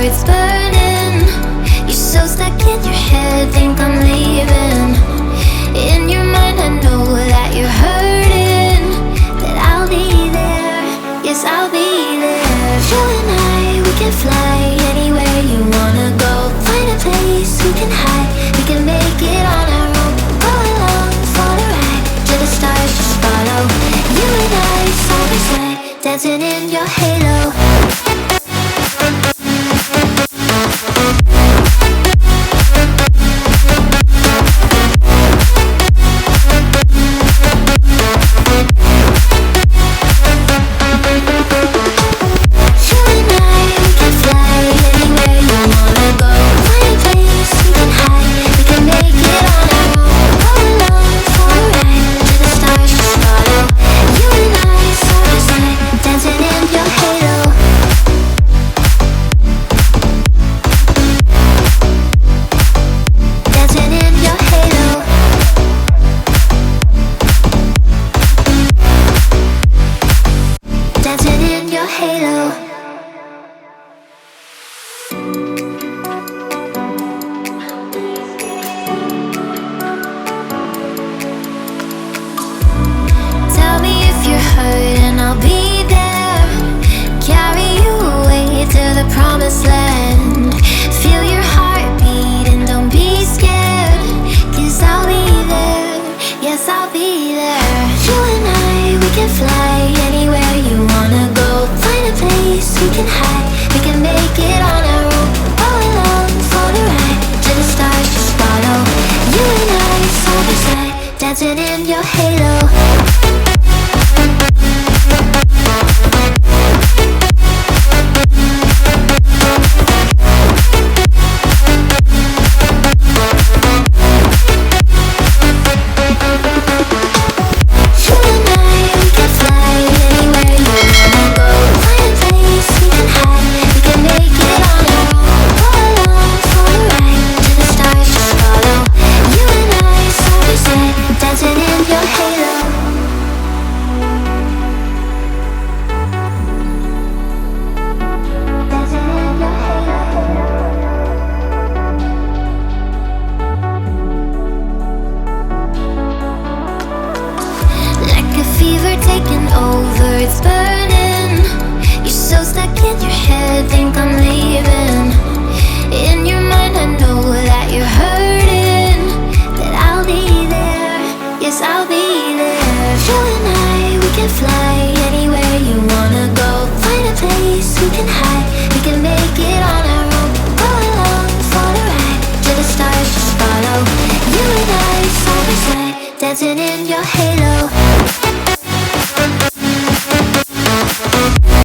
it's burning. You're so stuck in your head, think I'm leaving. In your mind I know that you're hurting, that I'll be there, yes I'll be there. You and I, we can fly anywhere you wanna go. Find a place we can hide, we can make it on our own. Go along for the ride, to the stars just follow. You and I, side by side, dancing in your halo. Dancing in your halo. Taking over, it's burning. You're so stuck in your head, think I'm leaving. In your mind I know that you're hurting, that I'll be there, yes I'll be there. You and I, we can fly anywhere you wanna go. Find a place we can hide, we can make it on our own. Go along for the ride, to the stars just follow. You and I, side by side, dancing in your halo.